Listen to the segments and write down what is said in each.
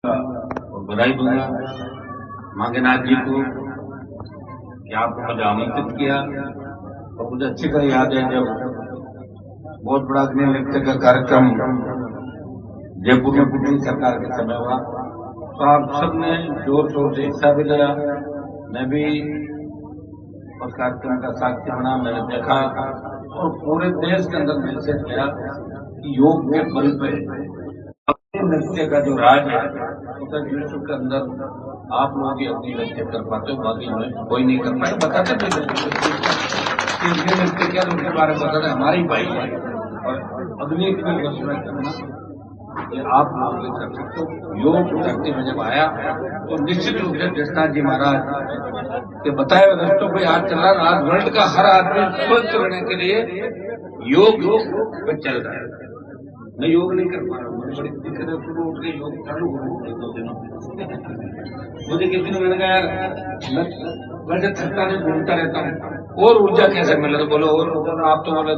और बधाई दूंगा मांगेनाथ जी को कि आपको मुझे आमंत्रित किया। और मुझे अच्छी तरह याद है जब बहुत बड़ा अग्नि नृत्य का कार्यक्रम जयपुर में पुरानी सरकार के समय हुआ तो आप सबने जोर शोर से हिस्सा भी लिया। मैं भी उस कार्यक्रम का साक्षी बना, मैंने देखा और पूरे देश के अंदर मैसेज गया कि योग के बल पे नृत्य का जो राज है उत्तर विश्व के अंदर आप लोग ही अपनी नृत्य कर पाते हो, बाकी में कोई नहीं कर पाए। बताते थे ये नृत्य क्या उनके बारे में बताते हमारी भाई है और अग्नि के वर्ष में करना ये आप लोग भी कर सकते हो। योग धरती में जब आया तो निश्चित रूप से कृष्णनाथ जी महाराज के बताए हुए रस्तों पर आज चल रहा। आज वर्ल्ड का हर आदमी स्वस्थ रहने के लिए योग पे चल रहा है। मैं योग नहीं कर पा रहा हूँ, बड़ी दिक्कत है। सुबह उठ के योग चालू करूँ 2 दिनों मुझे किसी ने मैंने कहा यार वैसे थकता नहीं घूमता रहता हूँ और ऊर्जा कैसे मिले तो बोलो और आप तो बोले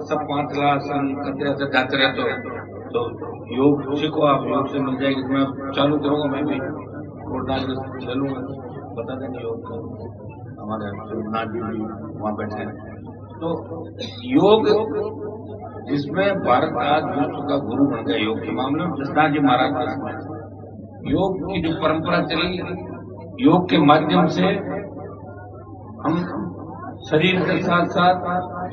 सब 5 आसन करते रहते जाते रहते हो तो योग सीखो, आप योग से मिल जाएगी। मैं चालू करूंगा, मैं भी चलूंगा बता देंगे योग हमारे शिवनाथ जी भी वहां बैठे हैं। तो योग जिसमें भारत आज विश्व का गुरु बन गया योग के मामले में कृष्णनाथ जी महाराज योग की जो परंपरा चली, योग के माध्यम से हम शरीर के साथ साथ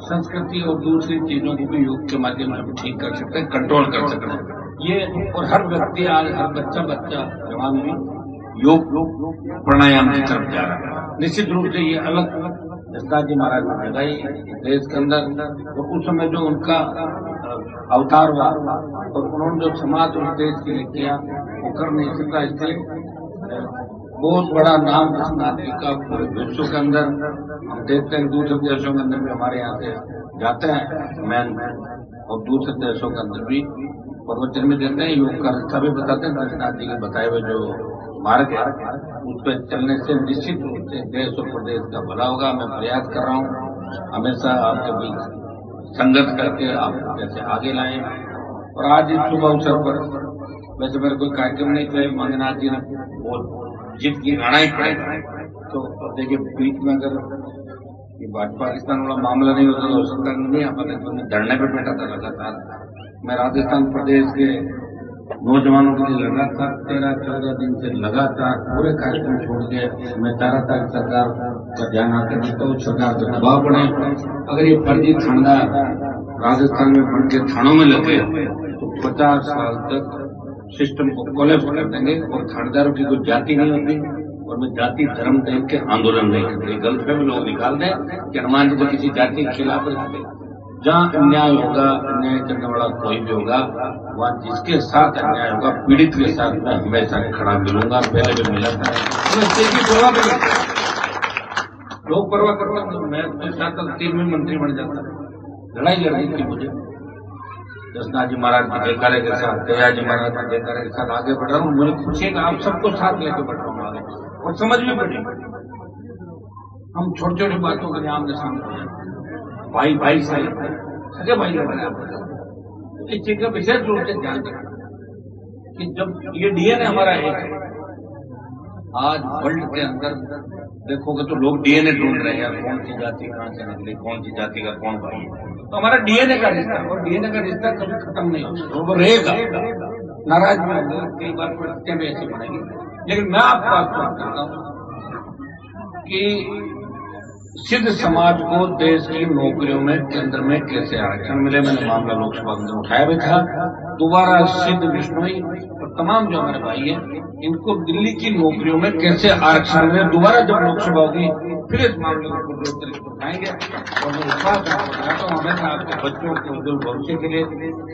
संस्कृति और दूसरी चीजों को भी योग के माध्यम से ठीक कर सकते हैं, कंट्रोल कर सकते हैं। ये और हर व्यक्ति आज हर बच्चा जवान भी योग प्राणायाम की तरफ जा रहा है। निश्चित रूप से ये अलग कृष्णनाथ जी महाराज ने लगाई देश के अंदर। तो उस समय जो उनका अवतार हुआ और उन्होंने जो समाज उस देश के लिए किया वो कर नहीं सकता। इसलिए बहुत बड़ा नाम कृष्णनाथ जी का पूरे विश्व के अंदर हम देखते हैं। दूसरे देशों के अंदर भी हमारे यहाँ से जाते हैं मैन और दूसरे देशों के अंदर भी प्रवचन में देते हैं, योग का रास्ता भी बताते हैं। कृष्णनाथ जी के बताए हुए जो मार्ग है उस पर चलने से निश्चित रूप से देश और प्रदेश का भला होगा। मैं प्रयास कर रहा हूँ हमेशा आपके बीच संघर्ष करके आपको कैसे आगे लाएं। और आज इस शुभ अवसर पर वैसे मेरे कोई कार्यक्रम नहीं थे, मांगेनाथ जी ने बहुत जीत की आना ही पड़ेगा। तो देखिए बीच में अगर ये पाकिस्तान वाला मामला नहीं होता तो हो सकता नहीं हमारे धरने पे बैठा था लगातार। मैं राजस्थान प्रदेश के नौजवानों के लिए लगातार 13-14 दिन से लगातार पूरे कार्यक्रम छोड़ के मैं चाह रहा था कि सरकार का ध्यान आकर तो सरकार का दबाव बढ़े। अगर ये फर्जी थानेदार राजस्थान में बन के थानों में लगे तो 50 साल तक सिस्टम को कोलैप्स कर देंगे और थानेदारों की कोई जाति नहीं होती और मैं जाति धर्म देख के आंदोलन नहीं करते। गलत में लोग निकाल दें कि हनुमान जी तो किसी जाति के खिलाफ रहते। जहाँ अन्याय होगा, अन्याय करने वाला कोई भी होगा, वहाँ जिसके साथ अन्याय होगा पीड़ित के साथ मैं हमेशा खड़ा मिलूंगा। पहले भी मिला था, मैं इसकी परवाह नहीं, लोग परवाह करते। मैं अपने साथ 3 मंत्री बन जाता, लड़ाई लड़नी थी मुझे। कृष्णनाथ जी महाराज के जयकारे के साथ, दया जी महाराज के जयकारे के साथ आगे बढ़ रहा हूँ। मुझे खुशी है कि आप सबको साथ लेकर बढ़ रहा हूँ आगे और समझ में पड़ी। हम छोटी छोटी बातों के लिए आमने सामने हो जाते, भाई सही सगे भाई लग रहे हैं। इस चीज का विशेष रूप से ध्यान रखना कि जब ये डीएनए हमारा एक है। आज वर्ल्ड के अंदर देखोगे तो लोग डीएनए ढूंढ रहे हैं, कौन सी जाति कहां से निकली, कौन सी जाति का कौन भाई है। तो हमारा डीएनए का रिश्ता और डीएनए का रिश्ता कभी खत्म नहीं होगा, वो रहेगा। नाराज भी होंगे, कई बार परिस्थितियां भी ऐसी बनेगी, लेकिन मैं आपको आश्वस्त करता हूं कि सिद्ध समाज को देश की नौकरियों में केंद्र में कैसे आरक्षण मिले। मैंने मामला लोकसभा में उठाया भी था। दोबारा सिद्ध बिश्नोई और तमाम जो हमारे भाई हैं इनको दिल्ली की नौकरियों में कैसे आरक्षण मिले। दोबारा जब लोकसभा होगी फिर इस मामले को उठाएंगे और मैं विश्वास करता हूँ हमेशा आपके बच्चों के उज्जवल भविष्य के लिए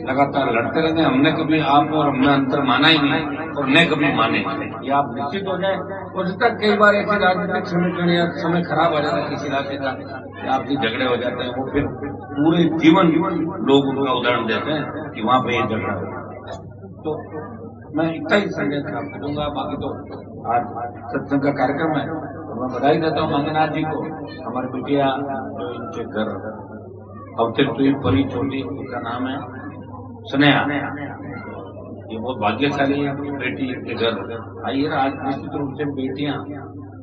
लगातार लड़ते रहते। हमने कभी आप और हमने अंतर माना ही नहीं और न कभी माने। ये आप निश्चित हो जाए। उस तक कई बार ऐसी राजनीतिक समीकरण या समय खराब हो जाता है किसी इलाके का, आपसी झगड़े हो जाते हैं, वो फिर पूरे जीवन लोग उनका उदाहरण देते हैं कि वहां पे ये झगड़ा हो। तो मैं इतना ही संदेश आपको दूंगा। बाकी तो आज सत्संग का कार्यक्रम है तो मैं बधाई देता हूँ मांगेनाथ जी को। हमारी बिटिया जो इनके घर अवतरित हुई परी छोटी, उनका नाम है स्नेहा। ये बहुत भाग्यशाली है बेटी के घर। आइए ना, आज निश्चित रूप से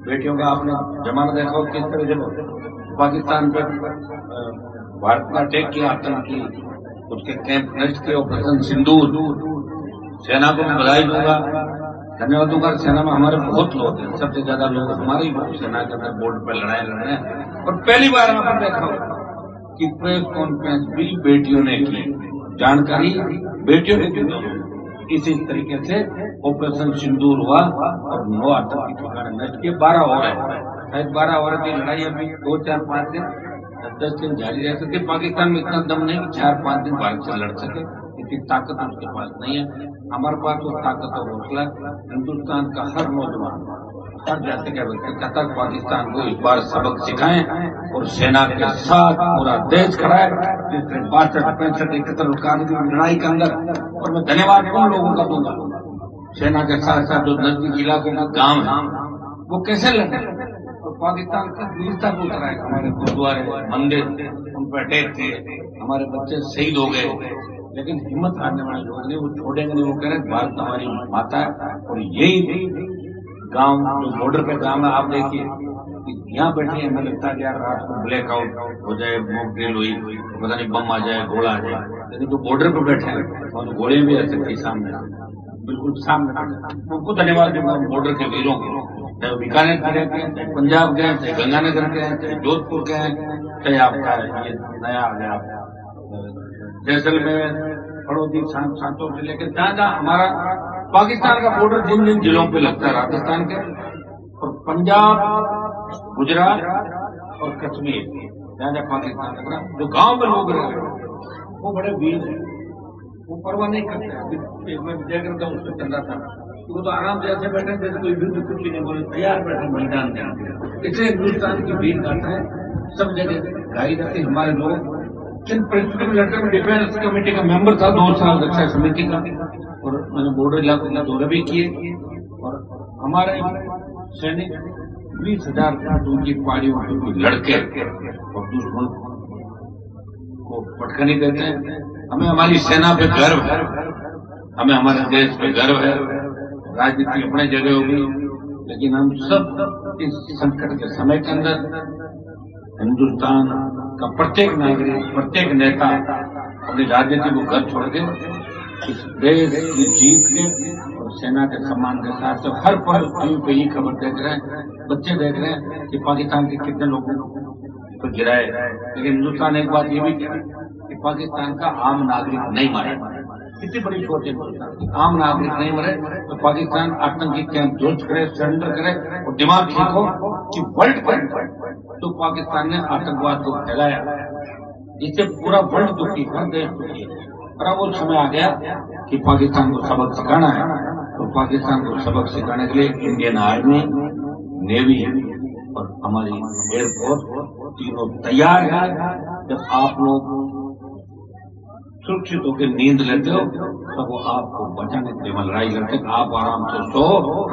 बेटियों का आपने जमाना देखा हो किस तरह जब पाकिस्तान पे भारत ने अटैक किया, आतंक की, उसके कैंप नष्ट किए, ऑपरेशन सिंदूर, सेना को मैं बधाई दूंगा, धन्यवाद दूंगा। सेना में हमारे बहुत लोग हैं, सबसे ज्यादा लोग हमारे ही सेना के अंदर बॉर्डर पर लड़ाई लड़ रहे हैं। और पहली बार आपने देखा होगा कि प्रेस कॉन्फ्रेंस भी बेटियों ने की, जानकारी बेटियों ने दी। इसी तरीके से ऑपरेशन सिंदूर हुआ और 9 आतंकी ठिकाने नष्ट किए। 12 और है, शायद 12 और की लड़ाई अभी 2, 4, 5 दिन 10 दिन जारी रह सकती। पाकिस्तान में इतना दम नहीं कि 4-5 दिन भारत से लड़ सके, इतनी ताकत उसके पास नहीं है। हमारे पास वो ताकत और हौसला। हिंदुस्तान का हर नौजवान, हर जाति का व्यक्ति कहता है पाकिस्तान को इस बार सबक सिखाएं और सेना के साथ पूरा देश खड़ा है। जिससे 62, 65, 71 की लड़ाई के अंदर, और मैं धन्यवाद उन लोगों का दूंगा सेना के साथ साथ जो नजदीकी इलाकों में गांव है वो कैसे लड़े और पाकिस्तान की वीरता को उतरा है। हमारे गुरुद्वारे, मंदिर, उन पर अटैक किए, हमारे बच्चे शहीद हो गए, लेकिन हिम्मत हारने वाले लोग नहीं, वो छोड़ेंगे नहीं। वो कह रहे भारत हमारी माता है। और यही गांव जो बॉर्डर पे गांव है, आप देखिए यहाँ बैठे हैं, हमें लगता है यार रात को ब्लैकआउट हो जाए, मॉक ड्रिल हुई, पता नहीं बम आ जाए, गोला आ जाए, लेकिन जो बॉर्डर पर बैठे हैं और गोले भी आ सकती सामने, बिल्कुल सामने। उनको धन्यवाद दूंगा बॉर्डर के वीरों को, चाहे बीकानेर के गए, चाहे पंजाब गए, चाहे गंगानगर गए, चाहे जोधपुर गए, चाहे आपका ये नया आ गया जैसलमेर, हड़ौती, सांसों से लेकर जहां जहां हमारा पाकिस्तान का बॉर्डर जिन जिन जिलों पे लगता है, राजस्थान के और पंजाब, गुजरात और कश्मीर, जहां जहां पाकिस्तान का जो गांव में लोग रह रहे हैं वो बड़े वीर हैं, वो परवाह नहीं करते। एक मैं विजय करता हूँ, उसको चल रहा था, वो तो आराम से ऐसे बैठे जैसे कोई युद्ध कुछ नहीं बोले, तैयार बैठे मैदान में। इसलिए हिंदुस्तान की वीर गाथा है, सब जगह गाई जाती। हमारे लोग इन परिस्थितियों में लड़कर मैं डिफेंस कमेटी का मेंबर था 2 साल रक्षा समिति का, और मैंने बॉर्डर इलाकों का दौरे भी किए। और हमारे सैनिक 20,000 दूर की पहाड़ियों में लड़के और दुश्मन को पटखनी देते हैं। हमें हमारी सेना पे गर्व है, हमें हमारे देश पे गर्व है। राजनीति अपने जगह होगी, लेकिन हम सब इस संकट के समय के अंदर हिंदुस्तान का प्रत्येक नागरिक, प्रत्येक नेता अपनी राजनीति को घर छोड़ के इस देश की जीत के और सेना के सम्मान के साथ तो हर पल टीवी पे ही खबर देख रहे हैं, बच्चे देख रहे हैं कि पाकिस्तान के कितने लोगों को गिराए। लेकिन हिंदुस्तान एक बात ये भी कह कि पाकिस्तान का आम नागरिक नहीं मारे। कितनी बड़ी सोच है हिंदुस्तान की, आम नागरिक नहीं मरे तो पाकिस्तान आतंकी कैंप ध्वस्त करे, सरेंडर करे। और दिमाग ठीक हो कि वर्ल्ड पर तो पाकिस्तान ने आतंकवाद को फैलाया, जिससे पूरा वर्ल्ड दुखी, हर देश दुखी है। और अब वो समय आ गया कि पाकिस्तान को सबक सिखाना है। तो पाकिस्तान को सबक सिखाने के लिए इंडियन आर्मी, नेवी और हमारी एयरफोर्स तीनों तैयार है। जब आप लोग सुरक्षित होकर नींद लेते हो तब वो आपको बचाने के लिए लड़ाई लड़ते। आप आराम से सो,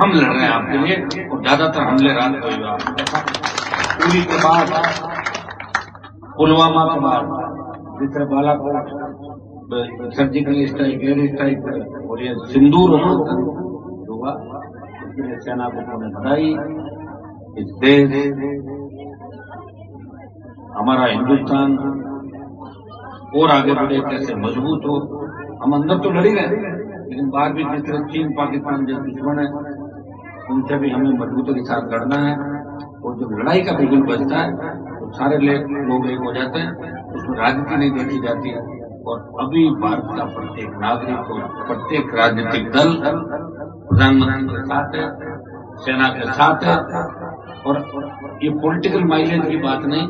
हम लड़ रहे हैं आपके लिए। और ज्यादातर हमले रात को ही उरी के बाद, पुलवामा के बाद, जिस Balakot surgical strike, air strike और ये सिंदूर हुआ, इसके लिए सेना को उन्होंने बधाई। इस देश, हमारा हिंदुस्तान और आगे बढ़े, कैसे मजबूत हो। हम अंदर तो लड़ ही रहे, लेकिन बाहर भी जिस तरह चीन, पाकिस्तान जैसे दुश्मन है, उनसे भी हमें मजबूती के साथ लड़ना है। और जब लड़ाई का बिगुल बजता है तो सारे लोग एक हो जाते हैं, उसमें राजनीति नहीं देखी जाती है। और अभी भारत का प्रत्येक नागरिक और प्रत्येक राजनीतिक दल प्रधानमंत्री के साथ है, सेना के साथ है। और ये पॉलिटिकल माइलेज की बात नहीं,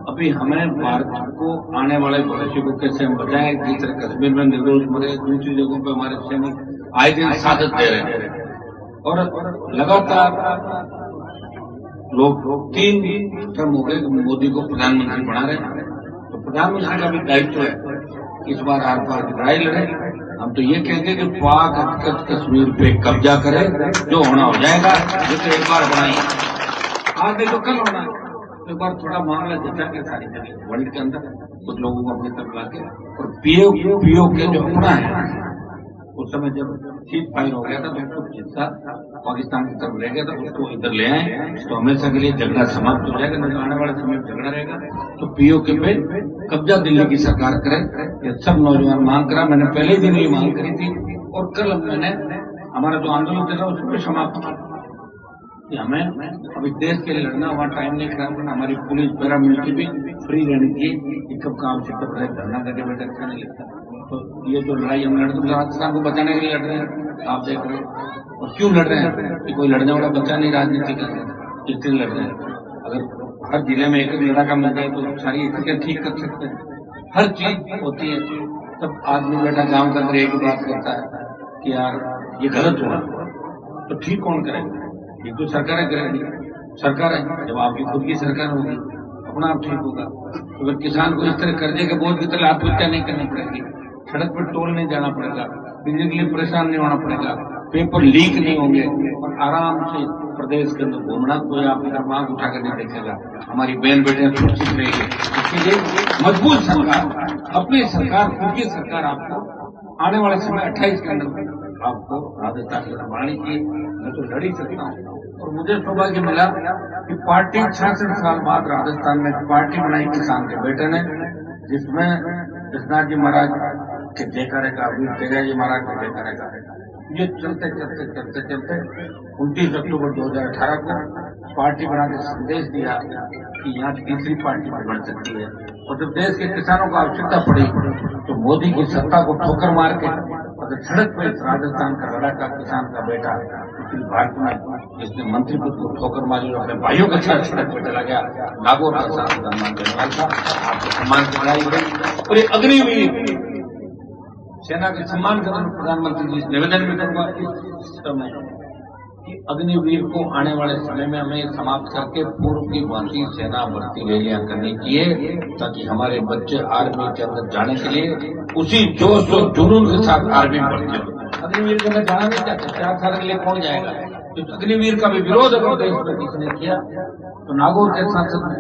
अभी हमें भारत को आने वाले भविष्य को कैसे हम बचाएं। जिस तरह कश्मीर में निर्दोष मरे, दूसरी जगहों पर हमारे सैनिक आए दिन शहादत दे रहे हैं। और लगातार लोग 3 टर्म हो गए मोदी को प्रधानमंत्री बना रहे हैं। तो प्रधानमंत्री का भी दायित्व है इस बार आर पार की लड़ाई लड़े। हम तो ये कहेंगे कि पाक अधिकृत कश्मीर पे कब्जा करे, जो होना हो जाएगा। जैसे एक बार बनाई, आज नहीं तो कल होना। एक बार थोड़ा मामला जचा के सारी जगह वर्ल्ड के अंदर कुछ लोगों को अपनी तरफ लाके, और पीओ के जो अपना है उस समय जब सीज फायर हो गया था तो कुछ हिस्सा पाकिस्तान की तरफ रह गया था, उसको इधर ले आए तो हमेशा के लिए झगड़ा समाप्त हो जाएगा। नहीं आने वाले समय में झगड़ा रहेगा तो पीओके पे कब्जा दिल्ली की सरकार करे, ये सब नौजवान मांग करा। मैंने पहले दिन ये मांग करी थी और कल मैंने हमारा जो आंदोलन चल रहा उसको समाप्त किया कि हमें अभी देश के लिए लड़ना, वहां टाइम नहीं खराब करना। हमारी पुलिस पैरामिलिट्री भी फ्री रहनी चाहिए कि कब काम से कब रहे, धरना करके बैठे अच्छा नहीं लगता। तो ये जो लड़ाई हम लड़ रहे राजस्थान को बचाने के लिए लड़ रहे हैं, आप देख रहे हैं। और क्यों लड़ रहे हैं कि कोई लड़ने वाला बच्चा नहीं राजनीति कर रहे हैं, इसलिए लड़ रहे हैं। अगर हर जिले में एक लड़का मिल जाए तो सारी स्थितियां ठीक कर सकते हैं। हर चीज होती है, सब आदमी बैठा गांव के अंदर एक ही बात करता है कि यार ये गलत हुआ, तो ठीक कौन करेगा? ये तो सरकारें करेंगी, सरकार है। जब आपकी खुद की सरकार होगी अपना आप ठीक होगा। तो अगर किसान को इस तरह कर्जे के बोझ की तरह आत्महत्या नहीं करनी पड़ेगी, सड़क पर टोल नहीं जाना पड़ेगा, बिजली के लिए परेशान नहीं होना पड़ेगा, पेपर लीक नहीं होंगे और आराम से प्रदेश के अंदर घूमना, कोई आपकी तरफ आंख उठाकर नहीं देखेगा। हमारी बहन बेटियां सुरक्षित रहेगी। इसके लिए मजबूत सरकार, अपनी सरकार, खुद की सरकार आपको आने वाले समय 28 के अंदर आपको राजस्थान में संभालनी चाहिए। मैं तो लड़ ही सकता हूँ और मुझे सौभाग्य मिला कि पार्टी 66 साल बाद राजस्थान में पार्टी बनाई किसान के बेटे ने, जिसमें कृष्णा जी महाराज के जयकारे का, वीर तेजा जी महाराज के जयकारे का ये चलते चलते चलते चलते 29 अक्टूबर 2018 को पार्टी बना के संदेश दिया कि यहाँ तीसरी पार्टी बन सकती है। और जब देश के किसानों को आवश्यकता पड़ी तो मोदी की सत्ता को ठोकर मार के अगर सड़क पर राजस्थान का लड़ाका किसान का बेटा भारत में जिसने मंत्री पद को ठोकर मारी और अपने भाइयों के साथ सड़क पर चला गया, नागौर का साथ सम्मान देने था, आपको सम्मान की लड़ाई हुई। और ये अग्निवीर सेना के सम्मान के तरफ प्रधानमंत्री जी निवेदन भी करूंगा इस समय कि अग्निवीर को आने वाले समय में हमें समाप्त करके पूर्व की भांति सेना भर्ती रैलियां करनी चाहिए, ताकि हमारे बच्चे आर्मी के अंदर जाने के लिए उसी जोश और जुनून के साथ आर्मी में भर्ती हो। अग्निवीर को मैं जाना नहीं चाहता, 4 साल के लिए कौन जाएगा? तो अग्निवीर का भी विरोध अगर देश में किसी ने किया तो नागौर के सांसद ने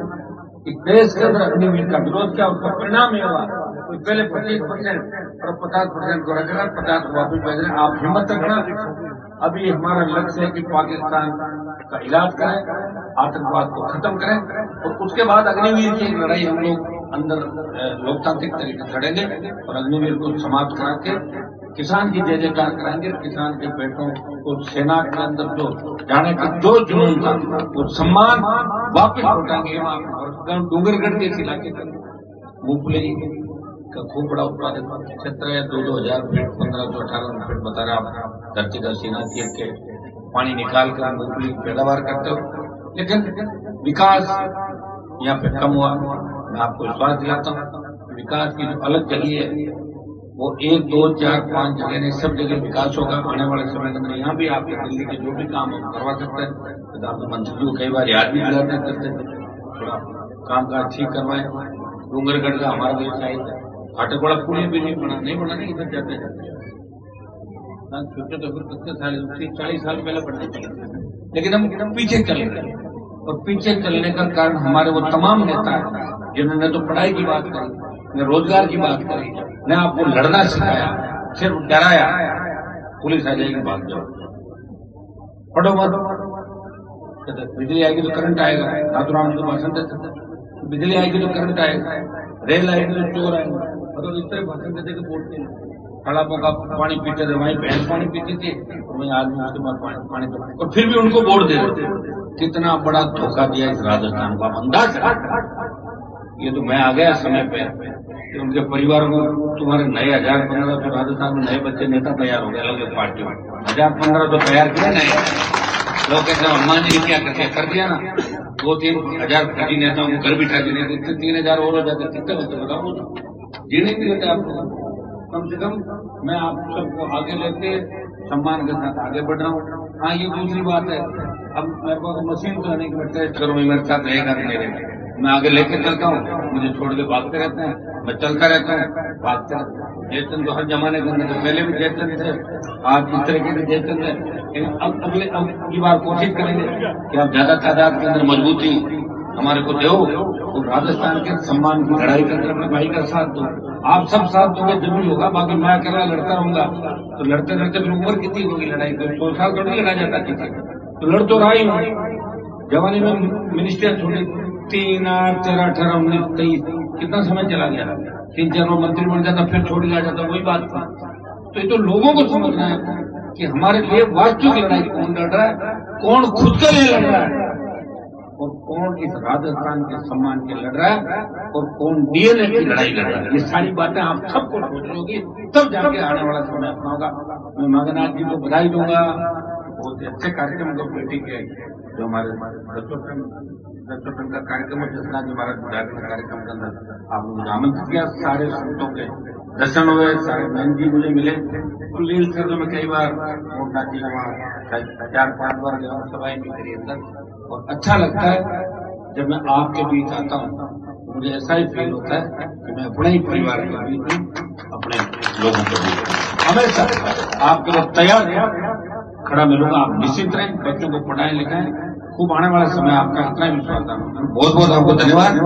इस देश के अंदर अग्निवीर का विरोध किया, उसका परिणाम ये हुआ कोई पहले 25% और 50% को रखना, 50 को वापस भेजना। आप हिम्मत रखना, अभी हमारा लक्ष्य है कि पाकिस्तान का इलाज करें, आतंकवाद को खत्म करें और उसके बाद अग्निवीर की लड़ाई हम लोग अंदर लोकतांत्रिक तरीके से लड़ेंगे और अग्निवीर को समाप्त करा के किसान की जय जयकार कराएंगे। किसान के बेटों को सेना के अंदर जो जाने का जो जुनून था वो सम्मान वापस लौटाएंगे। डूंगरगढ़ के इलाके का मूंगफली का खूब बड़ा उत्पादन क्षेत्र है, 2,000 फीट 1518 फीट बता रहा आप धरती का सीना चीर के पानी निकाल कर मूंगफली की पैदावार करते हो। लेकिन विकास यहाँ पे कम हुआ। मैं आपको विश्वास दिलाता हूँ विकास की जो अलग जगह है वो 1, 2, 4, 5 जगह नहीं, सब जगह विकास होगा आने वाले समय के अंदर। यहाँ भी आपके दिल्ली के जो भी काम हम करवा सकते हैं, प्रधानमंत्री जी को कई बार याद भी दिलाते करते थे, थोड़ा काम काज ठीक करवाए। डूंगरगढ़ का हमारा व्यवसाय फाटकवाड़ा पुल भी नहीं बना नहीं इधर जाते सोचे तो फिर कितने साल 40 साल पहले बढ़ने चाहिए, लेकिन हम पीछे चल रहे हैं। और पीछे चलने का कारण हमारे वो तमाम नेता हैं जिन्होंने तो पढ़ाई की बात करी, ने रोजगार की बात करी, ने आपको लड़ना सिखाया, सिर्फ डराया पुलिस आ जाएगी भाग जाओ, पढ़ो मत, बिजली आएगी तो करंट आएगा, नाथुराम जी को भाषण देते, बिजली आएगी तो करंट आएगा, रेल आएगी तो चोर आएगा, मतलब इस तरह भाषण देते कि बोलते हैं। तालाबों का पानी पीते थे, वहीं भैंस पानी पीती थी, वहीं आदमी उसके बाद पानी पीते, और फिर भी उनको वोट दे देते। कितना बड़ा धोखा दिया इस राजस्थान को, आप अंदाज। ये तो मैं आ गया समय पे कि उनके परिवार को तुम्हारे नए 1015 तो राजस्थान में नए बच्चे नेता तैयार हो गए अलग अलग पार्टियों में, 1015 तो तैयार किए नए लोग। कहते हनुमान जी ने क्या कर दिया ना, 2-3 हजार फौजी नेताओं को घर बिठा दिए, 3,000 और हो जाते, कितने बच्चे बताओ, जीने नहीं देते आपको। कम से कम मैं आप सबको आगे लेके सम्मान के साथ आगे बढ़ रहा हूँ। हाँ, ये दूसरी बात है, अब मेरे को मशीन तो नहीं कि टेस्ट करो मेरे साथ रहेगा नहीं रहेगा, मैं आगे लेके चलता हूँ, मुझे छोड़ के भागते रहते हैं, मैं चलता रहता हूँ, भागते रहता हूँ। जयचंद तो हर जमाने के अंदर पहले भी जयचंद थे, आज इस तरह के जयचंद है। अब की बार कोशिश करेंगे कि आप ज्यादा तादाद के अंदर मजबूती हमारे को दो तो राजस्थान के सम्मान की लड़ाई करके अपने भाई का साथ दो। आप सब साथ दोगे जरूर होगा, बाकी मैं अकेला लड़ता रहूंगा तो लड़ते लड़ते फिर उम्र कितनी होगी लड़ाई को, 100 साल थोड़ी लड़ा जाता किसी तो लड़ तो रहा ही हूँ। जवानी में मिनिस्टर छोड़े 3, 8, 13, 18, 19, 23 कितना समय चला गया, 3-4 मंत्री बन जाता फिर छोड़ दिया जाता, वही बात था। तो ये तो लोगों को समझना है कि हमारे लिए वास्तविक लड़ाई कौन लड़ रहा है, कौन खुद के लिए लड़ रहा है और कौन इस राजस्थान के सम्मान के लड़ रहा है और कौन डीएनए की लड़ाई लड़ रहा है। ये सारी बातें आप सबको सोचनी होगी, तब जाके आने वाला समय अपना होगा। मैं मांगनाथ जी को बधाई दूंगा, बहुत ही अच्छे कार्यक्रम को बेटी के जो हमारे 10 टन का कार्यक्रम है, जितना जी महाराज जागरण कार्यक्रम के अंदर आप लोगों आमंत्रित किया, सारे संतों के दर्शन हुए, सारे बहन जी मुझे मिले और लील सर में कई बार मोहनाथ जी वहाँ 4-5 बार गया, सभाएं भी करी अंदर और अच्छा लगता है जब मैं आपके बीच आता हूँ तो मुझे ऐसा ही फील होता है कि मैं अपने ही परिवार के बीच हूँ, अपने लोगों के बीच हमेशा आपके लिए तैयार खड़ा मिलूंगा। आप निश्चित रहें, बच्चों को पढ़ाएं लिखाएं, खूब आने वाला समय आपका इतना विश्वास। बहुत बहुत आपको धन्यवाद।